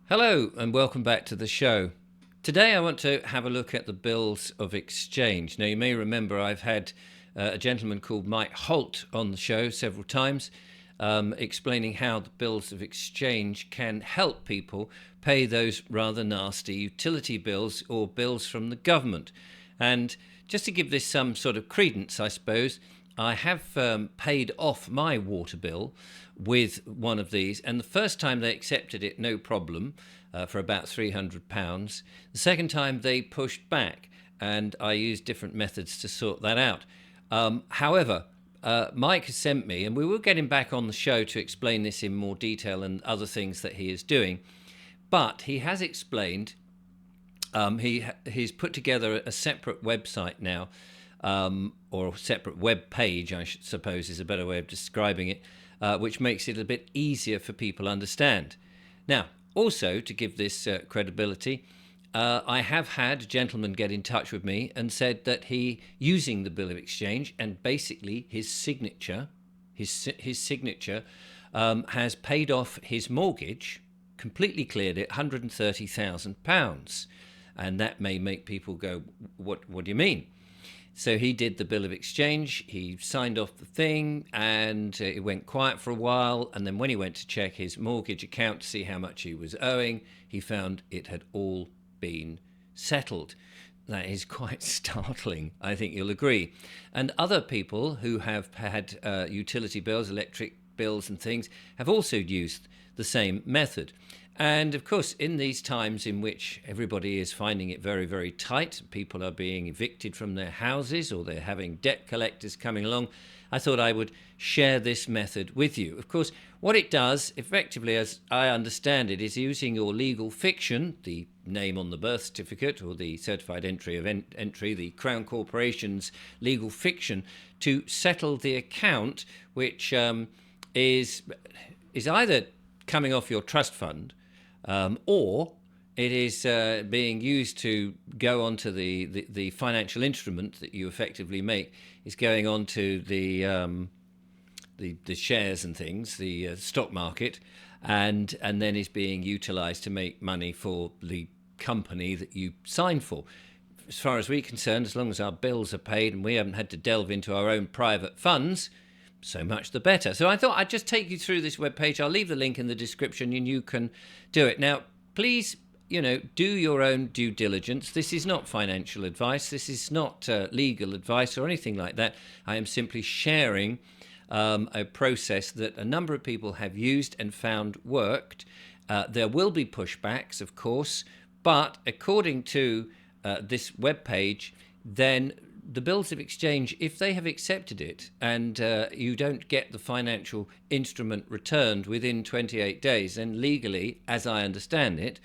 Hello and welcome back to the show. Today I want to have a look at the bills of exchange. Now, you may remember I've had a gentleman called Mike Holt on the show several times, explaining how the bills of exchange can help people pay those rather nasty utility bills or bills from the government. And just to give this some sort of credence, I suppose, I have paid off my water bill with one of these, and the first time they accepted it, no problem, for about £300. The second time they pushed back, and I used different methods to sort that out. However, Mike has sent me, and we will get him back on the show to explain this in more detail and other things that he is doing. But he has explained, he's put together a separate website now, or a separate web page, I suppose is a better way of describing it, which makes it a bit easier for people to understand. Now, also, to give this credibility, I have had a gentleman get in touch with me and said that he, using the bill of exchange and basically his signature, has paid off his mortgage, completely cleared it, £130,000. And that may make people go, what do you mean? So he did the bill of exchange, he signed off the thing, and it went quiet for a while. And then when he went to check his mortgage account to see how much he was owing, he found it had all been settled. That is quite startling, I think you'll agree. And other people who have had utility bills, electric bills and things, have also used the same method. And of course, in these times in which everybody is finding it very, very tight, people are being evicted from their houses or they're having debt collectors coming along, I thought I would share this method with you. Of course, what it does, effectively, as I understand it, is using your legal fiction, the name on the birth certificate or the certified entry of entry, the Crown Corporation's legal fiction, to settle the account, which is either coming off your trust fund, or it is being used to go onto the financial instrument that you effectively make is going onto the shares and things, the stock market, and then is being utilised to make money for the company that you signed for. As far as we're concerned, as long as our bills are paid and we haven't had to delve into our own private funds, so much the better. So I thought I'd just take you through this webpage. I'll leave the link in the description and you can do it. Now, please, do your own due diligence. This is not financial advice. This is not legal advice or anything like that. I am simply sharing a process that a number of people have used and found worked. There will be pushbacks, of course, but according to this webpage, then the bills of exchange, if they have accepted it and you don't get the financial instrument returned within 28 days, then legally, as I understand it,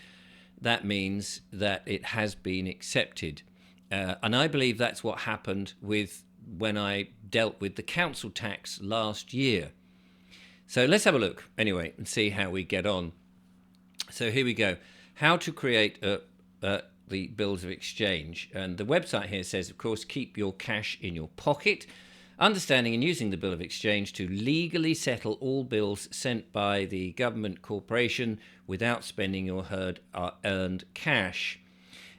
that means that it has been accepted. And I believe that's what happened when I dealt with the council tax last year. So let's have a look anyway and see how we get on. So here we go. How to create the bills of exchange. And the website here says, of course, keep your cash in your pocket, understanding and using the bill of exchange to legally settle all bills sent by the government corporation without spending your earned cash.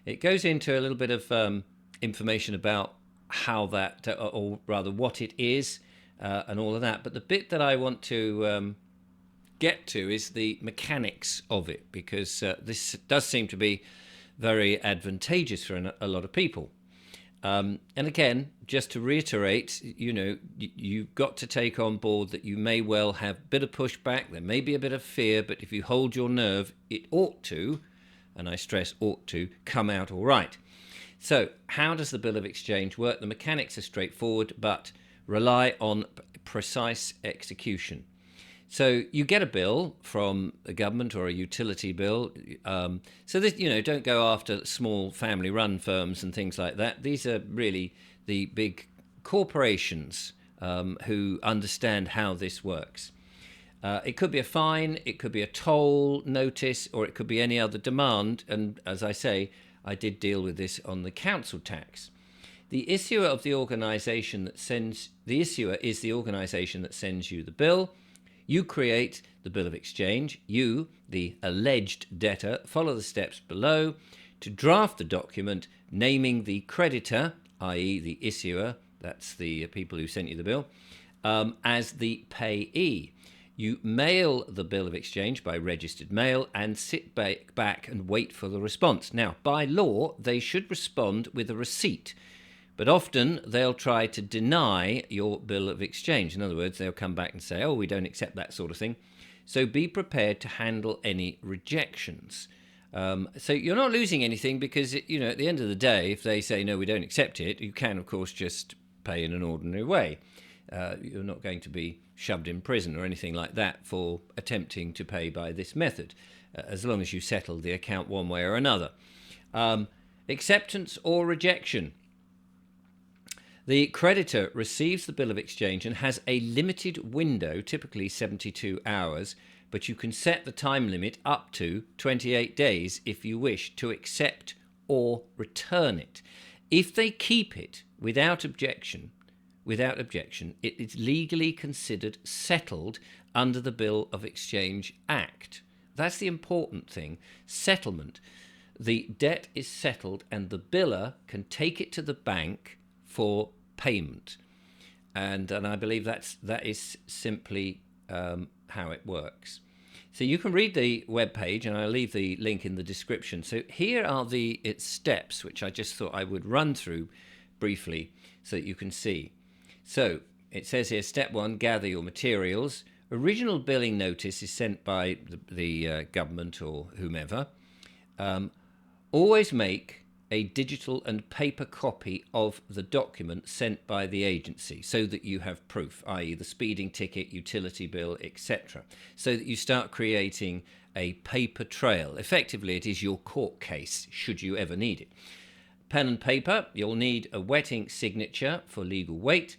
It goes into a little bit of information about how that, or rather what it is, and all of that. But the bit that I want to get to is the mechanics of it, because this does seem to be very advantageous for a lot of people. And again, just to reiterate, you've got to take on board that you may well have a bit of pushback, there may be a bit of fear, but if you hold your nerve, it ought to, and I stress ought to, come out all right. So how does the bill of exchange work? The mechanics are straightforward, but rely on precise execution. So you get a bill from the government or a utility bill. So this, don't go after small family-run firms and things like that. These are really the big corporations who understand how this works. It could be a fine, it could be a toll notice, or it could be any other demand. And as I say, I did deal with this on the council tax. The issuer is the organisation that sends you the bill. You create the bill of exchange. You, the alleged debtor, follow the steps below to draft the document naming the creditor, i.e. the issuer, that's the people who sent you the bill, as the payee. You mail the bill of exchange by registered mail and sit back and wait for the response. Now, by law, they should respond with a receipt, but often they'll try to deny your bill of exchange. In other words, they'll come back and say, oh, we don't accept that sort of thing. So be prepared to handle any rejections. So you're not losing anything because, at the end of the day, if they say, no, we don't accept it, you can, of course, just pay in an ordinary way. You're not going to be shoved in prison or anything like that for attempting to pay by this method, as long as you settle the account one way or another. Acceptance or rejection. The creditor receives the bill of exchange and has a limited window, typically 72 hours, but you can set the time limit up to 28 days if you wish to accept or return it. If they keep it without objection, it is legally considered settled under the Bill of Exchange Act. That's the important thing. Settlement. The debt is settled and the biller can take it to the bank for payment. And I believe that is simply how it works. So you can read the webpage, and I'll leave the link in the description. So here are its steps, which I just thought I would run through briefly so that you can see. So it says here, step 1, gather your materials. Original billing notice is sent by the government or whomever. Always make a digital and paper copy of the document sent by the agency so that you have proof, i.e. the speeding ticket, utility bill, etc. So that you start creating a paper trail. Effectively, it is your court case, should you ever need it. Pen and paper, you'll need a wet ink signature for legal weight,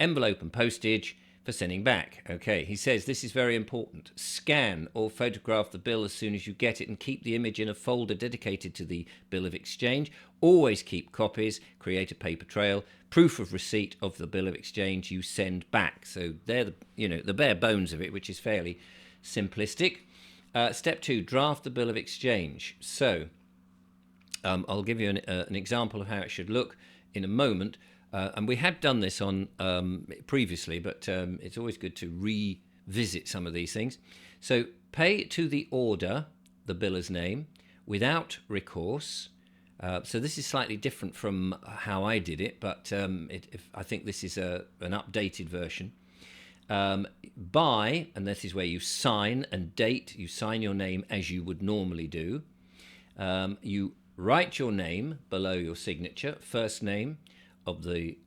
envelope and postage for sending back. Okay, he says this is very important. Scan or photograph the bill as soon as you get it and keep the image in a folder dedicated to the bill of exchange. Always keep copies, create a paper trail, proof of receipt of the bill of exchange you send back. So they're the bare bones of it, which is fairly simplistic. Step 2, draft the bill of exchange. So I'll give you an example of how it should look in a moment. And we had done this on previously, but it's always good to revisit some of these things. So pay to the order, the biller's name, without recourse. So this is slightly different from how I did it, but I think this is an updated version. By, and this is where you sign and date. You sign your name as you would normally do. You write your name below your signature, first name of the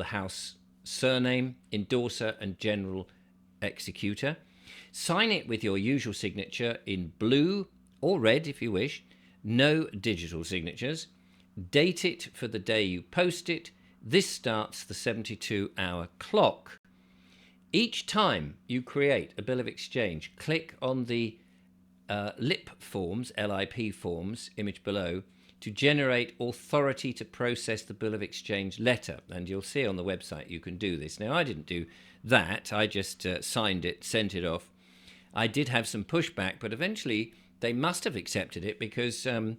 house, surname, endorser, and general executor. Sign it with your usual signature in blue or red if you wish. No digital signatures. Date it for the day you post it. This starts the 72-hour clock. Each time you create a bill of exchange, click on the LIP forms, LIP forms, image below, to generate authority to process the bill of exchange letter. And you'll see on the website you can do this. Now, I didn't do that. I just signed it, sent it off. I did have some pushback, but eventually they must have accepted it because I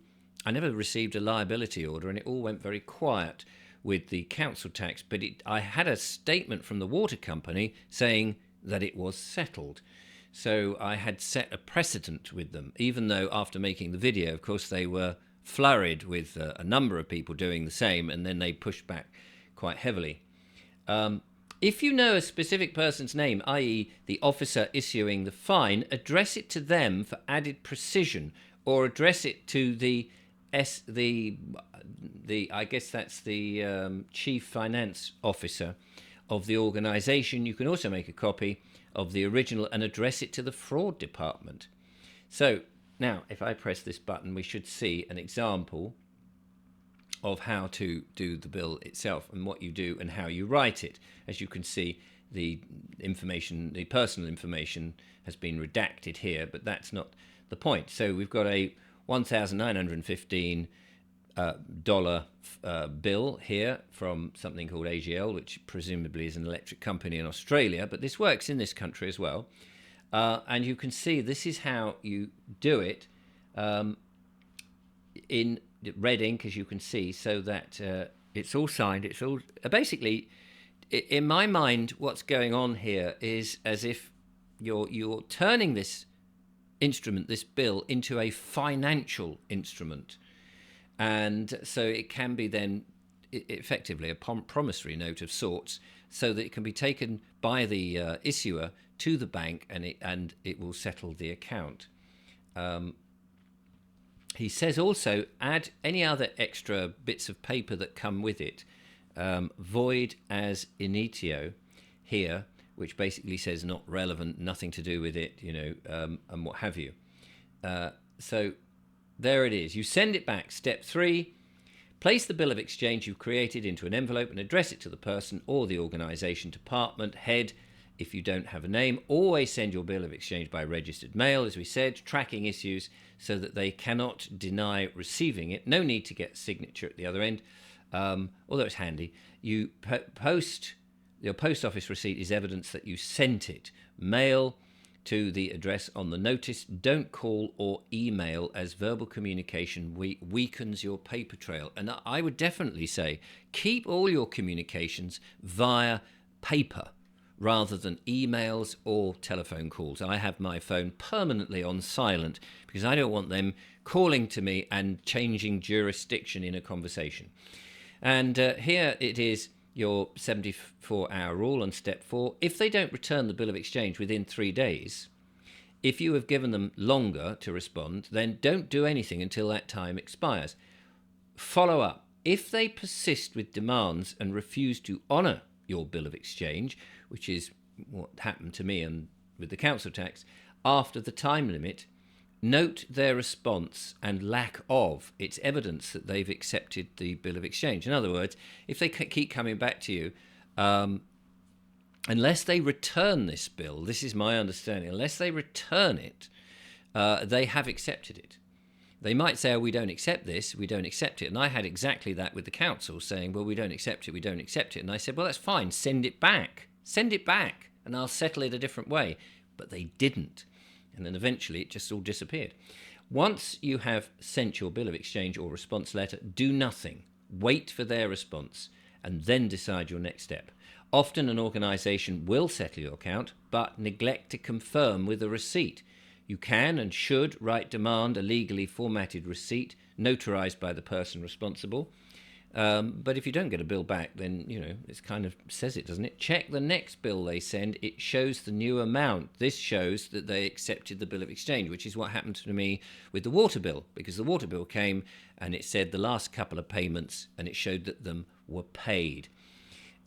never received a liability order and it all went very quiet with the council tax. But I had a statement from the water company saying that it was settled. So I had set a precedent with them, even though after making the video, of course, they were flurried with a number of people doing the same, and then they pushed back quite heavily. If you know a specific person's name, i.e. the officer issuing the fine, address it to them for added precision, or address it to the I guess that's the chief finance officer of the organisation. You can also make a copy of the original and address it to the fraud department. So now, if I press this button, we should see an example of how to do the bill itself and what you do and how you write it. As you can see, the information, the personal information has been redacted here, but that's not the point. So we've got a $1,915 bill here from something called AGL, which presumably is an electric company in Australia, but this works in this country as well. And you can see this is how you do it in red ink, as you can see, so that it's all signed. It's all basically, in my mind, what's going on here is as if you're turning this instrument, this bill, into a financial instrument, and so it can be then effectively a promissory note of sorts, so that it can be taken by the issuer to the bank, and it will settle the account. He says also add any other extra bits of paper that come with it, void as initio here, which basically says not relevant, nothing to do with it, and what have you. So there it is. You send it back. Step 3, place the bill of exchange you've created into an envelope and address it to the person or the organisation, department, head. If you don't have a name, always send your bill of exchange by registered mail, as we said, tracking issues so that they cannot deny receiving it. No need to get a signature at the other end, although it's handy. You post your post office receipt is evidence that you sent it. Mail to the address on the notice. Don't call or email, as verbal communication weakens your paper trail. And I would definitely say keep all your communications via paper rather than emails or telephone calls. I have my phone permanently on silent because I don't want them calling to me and changing jurisdiction in a conversation. And here it is, your 74-hour rule on step 4. If they don't return the bill of exchange within 3 days, if you have given them longer to respond, then don't do anything until that time expires. Follow up. If they persist with demands and refuse to honour your bill of exchange, which is what happened to me and with the council tax, after the time limit, note their response and lack of. It's evidence that they've accepted the bill of exchange. In other words, if they keep coming back to you, unless they return this bill, this is my understanding, unless they return it, they have accepted it. They might say, oh, we don't accept this, we don't accept it. And I had exactly that with the council, saying, well, we don't accept it, we don't accept it. And I said, well, that's fine, send it back, and I'll settle it a different way. But they didn't. And then eventually it just all disappeared. Once you have sent your bill of exchange or response letter, do nothing. Wait for their response and then decide your next step. Often an organisation will settle your account, but neglect to confirm with a receipt. You can and should write demand a legally formatted receipt notarized by the person responsible. But if you don't get a bill back, then, it kind of says it, doesn't it? Check the next bill they send. It shows the new amount. This shows that they accepted the bill of exchange, which is what happened to me with the water bill, because the water bill came and it said the last couple of payments and it showed that them were paid.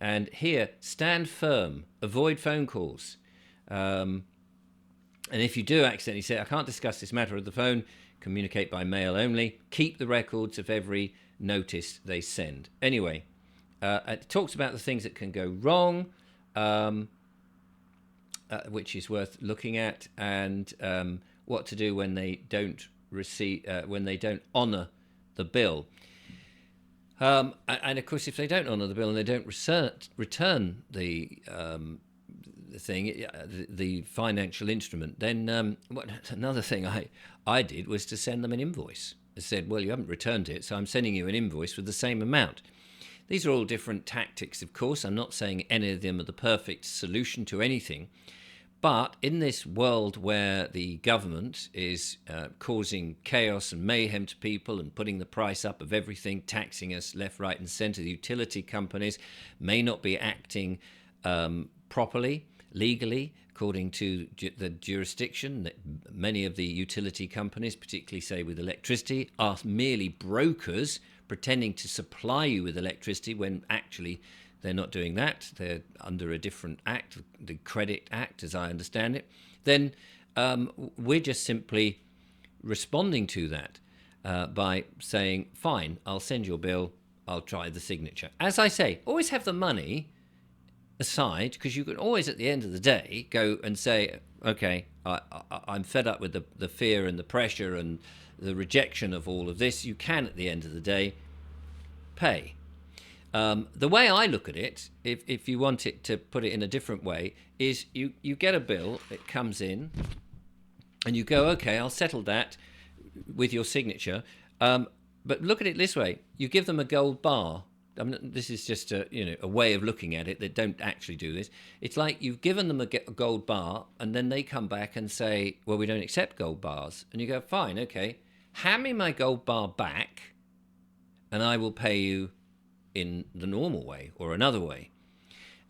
And here, stand firm. Avoid phone calls. And if you do accidentally say, I can't discuss this matter over the phone, communicate by mail only. Keep the records of every notice they send. Anyway, it talks about the things that can go wrong, which is worth looking at, and what to do when they don't when they don't honour the bill. And of course, if they don't honour the bill and they don't return the the financial instrument, then another thing I did was to send them an invoice. I said, well, you haven't returned it, so I'm sending you an invoice with the same amount. These are all different tactics, of course. I'm not saying any of them are the perfect solution to anything. But in this world where the government is causing chaos and mayhem to people and putting the price up of everything, taxing us left, right, and centre, the utility companies may not be acting properly, legally, according to the jurisdiction. That many of the utility companies, particularly say with electricity, are merely brokers pretending to supply you with electricity when actually they're not doing that. They're under a different act, the Credit Act, as I understand it. Then we're just simply responding to that by saying, fine, I'll send your bill, I'll try the signature. As I say, always have the money aside, because you can always at the end of the day go and say, okay, I'm fed up with the fear and the pressure and the rejection of all of this. You can at the end of the day pay. The way I look at it, if you want it to put it in a different way, is you get a bill, it comes in, and you go, okay, I'll settle that with your signature. But look at it this way: you give them a gold bar. I mean, this is just a way of looking at it. They don't actually do this. It's like you've given them a gold bar, and then they come back and say, "Well, we don't accept gold bars." And you go, "Fine, okay, hand me my gold bar back, and I will pay you in the normal way or another way."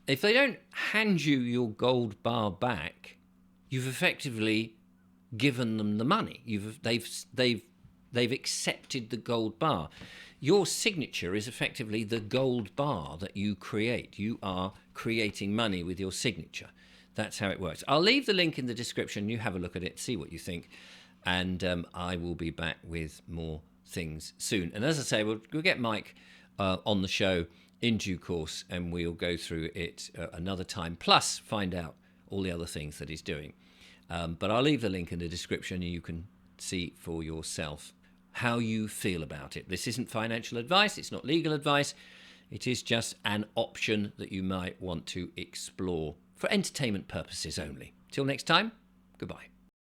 If they don't hand you your gold bar back, you've effectively given them the money. They've accepted the gold bar. Your signature is effectively the gold bar that you create. You are creating money with your signature. That's how it works. I'll leave the link in the description. You have a look at it, see what you think, and I will be back with more things soon. And as I say, we'll get Mike on the show in due course, and we'll go through it another time, plus find out all the other things that he's doing. But I'll leave the link in the description, and you can see for yourself how you feel about it. This isn't financial advice. It's not legal advice. It is just an option that you might want to explore for entertainment purposes only. Till next time, goodbye.